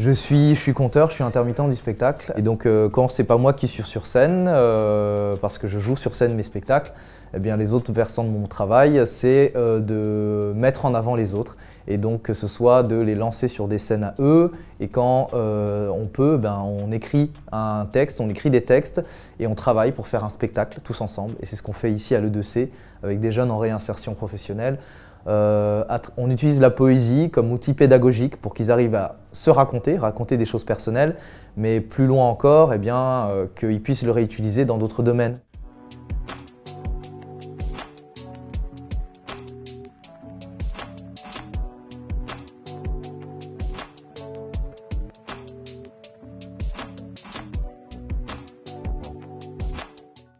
Je suis conteur, je suis intermittent du spectacle. Et donc quand c'est pas moi qui suis sur scène, parce que je joue sur scène mes spectacles, eh bien les autres versants de mon travail, c'est de mettre en avant les autres. Et donc que ce soit de les lancer sur des scènes à eux. Et quand on peut, on écrit un texte, on écrit des textes et on travaille pour faire un spectacle tous ensemble. Et c'est ce qu'on fait ici à l'E2C avec des jeunes en réinsertion professionnelle. On utilise la poésie comme outil pédagogique pour qu'ils arrivent à se raconter des choses personnelles, mais plus loin encore, qu'ils puissent le réutiliser dans d'autres domaines.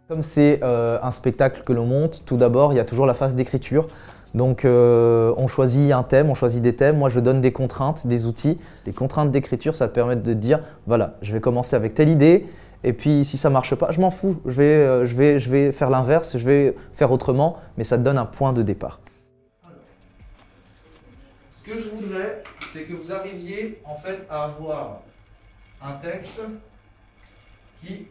Comme c'est un spectacle que l'on monte, tout d'abord, il y a toujours la phase d'écriture. Donc on choisit un thème, on choisit des thèmes, moi je donne des contraintes, des outils. Les contraintes d'écriture, ça permet de dire, voilà, je vais commencer avec telle idée, et puis si ça ne marche pas, je m'en fous, je vais faire l'inverse, je vais faire autrement, mais ça te donne un point de départ. Alors, ce que je voudrais, c'est que vous arriviez en fait à avoir un texte qui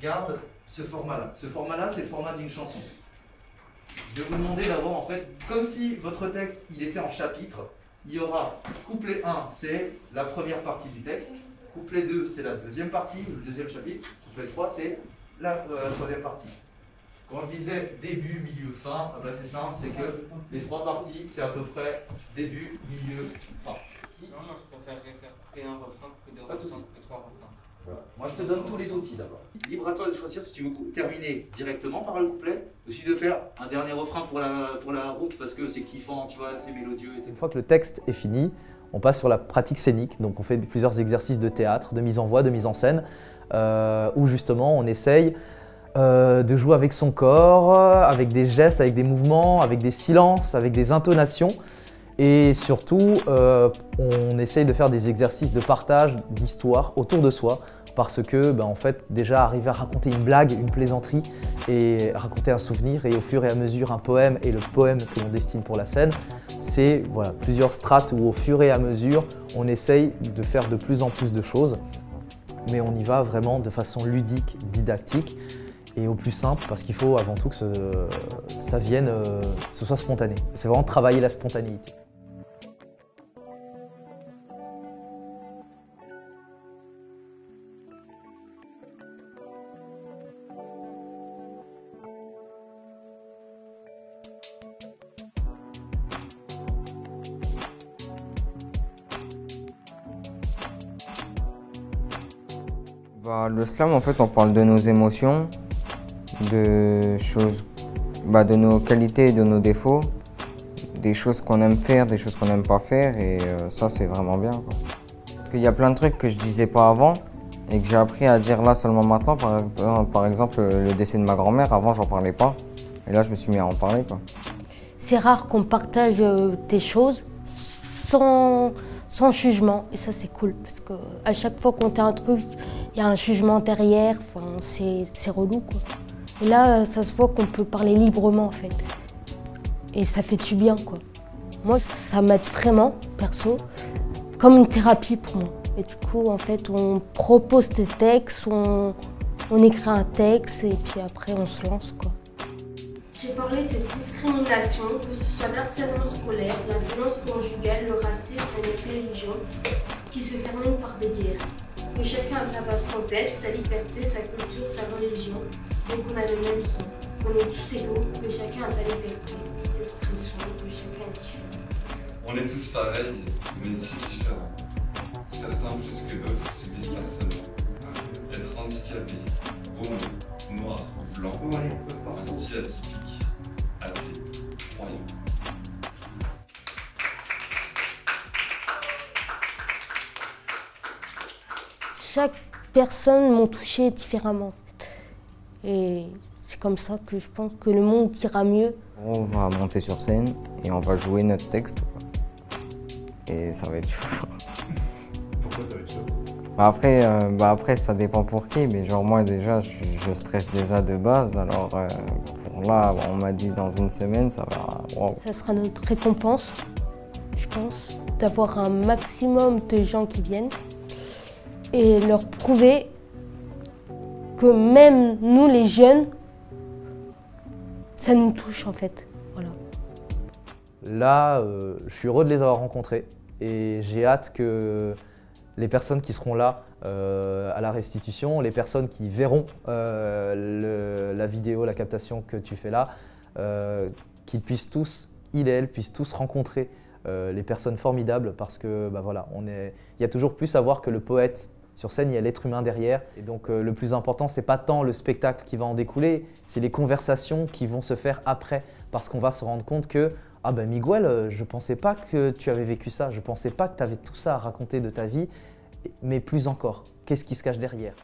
garde ce format-là. Ce format-là, c'est le format d'une chanson. Je vais vous demander d'avoir en fait, comme si votre texte il était en chapitre, il y aura couplet 1, c'est la première partie du texte, couplet 2, c'est la deuxième partie, le deuxième chapitre, couplet 3, c'est la troisième partie. Quand je disais début, milieu, fin, c'est simple, c'est que les trois parties, c'est à peu près début, milieu, fin. Non, je préférerais faire couper un refrain, couper deux refrains, couper trois refrains. Voilà. Moi je te donne tous les outils d'abord. Libre à toi de choisir si tu veux terminer directement par le couplet ou si tu veux faire un dernier refrain pour la route parce que c'est kiffant, tu vois, c'est mélodieux, etc. Une fois que le texte est fini, on passe sur la pratique scénique. Donc on fait plusieurs exercices de théâtre, de mise en voix, de mise en scène, où justement on essaye de jouer avec son corps, avec des gestes, avec des mouvements, avec des silences, avec des intonations. Et surtout, on essaye de faire des exercices de partage d'histoire autour de soi parce que, en fait, déjà arriver à raconter une blague, une plaisanterie et raconter un souvenir et au fur et à mesure un poème et le poème que l'on destine pour la scène, c'est voilà, plusieurs strates où au fur et à mesure, on essaye de faire de plus en plus de choses, mais on y va vraiment de façon ludique, didactique et au plus simple parce qu'il faut avant tout que ça vienne, ce soit spontané. C'est vraiment travailler la spontanéité. Le slam, en fait, on parle de nos émotions, de choses, de nos qualités et de nos défauts, des choses qu'on aime faire, des choses qu'on n'aime pas faire, et ça, c'est vraiment bien, quoi. Parce qu'il y a plein de trucs que je disais pas avant et que j'ai appris à dire là seulement maintenant. Par exemple, le décès de ma grand-mère, avant, j'en parlais pas, et là, je me suis mis à en parler, quoi. C'est rare qu'on partage des choses sans jugement, et ça, c'est cool, parce qu'à chaque fois qu'on fait un truc, il y a un jugement derrière, enfin, c'est relou, quoi. Et là, ça se voit qu'on peut parler librement, en fait. Et ça fait du bien, quoi. Moi, ça m'aide vraiment, perso, comme une thérapie pour moi. Et du coup, en fait, on propose des textes, on écrit un texte, et puis après, on se lance, quoi. J'ai parlé de discrimination, que ce soit l'harcèlement scolaire, la violence conjugale, le racisme et les religions, qui se terminent par des guerres. Que chacun a sa façon d'être, sa liberté, sa culture, sa religion, mais qu'on a le même sang. Qu'on est tous égaux, que chacun a sa liberté d'expression, que chacun est différent. On est tous pareils, mais si différents. Certains plus que d'autres subissent l'harcèlement. Être handicapé, blond, noir, blanc, un style atypique, athée, croyant. Chaque personne m'a touché différemment, en fait. Et c'est comme ça que je pense que le monde ira mieux. On va monter sur scène et on va jouer notre texte, quoi. Et ça va être chaud. Pourquoi ça va être chaud? Après, ça dépend pour qui, mais genre moi déjà, je stresse déjà de base, alors pour là, on m'a dit dans une semaine, ça va... Wow. Ça sera notre récompense, je pense, d'avoir un maximum de gens qui viennent et leur prouver que même nous les jeunes, ça nous touche en fait. Voilà. Là, je suis heureux de les avoir rencontrés et j'ai hâte que les personnes qui seront là à la restitution, les personnes qui verront la vidéo, la captation que tu fais là, qu'ils puissent tous, ils et elles, puissent tous rencontrer les personnes formidables parce que bah voilà, il y a toujours plus à voir que le poète. Sur scène, il y a l'être humain derrière. Et donc le plus important, c'est pas tant le spectacle qui va en découler, c'est les conversations qui vont se faire après. Parce qu'on va se rendre compte que « Ah ben Miguel, je pensais pas que tu avais vécu ça, je pensais pas que tu avais tout ça à raconter de ta vie, mais plus encore, qu'est-ce qui se cache derrière ?»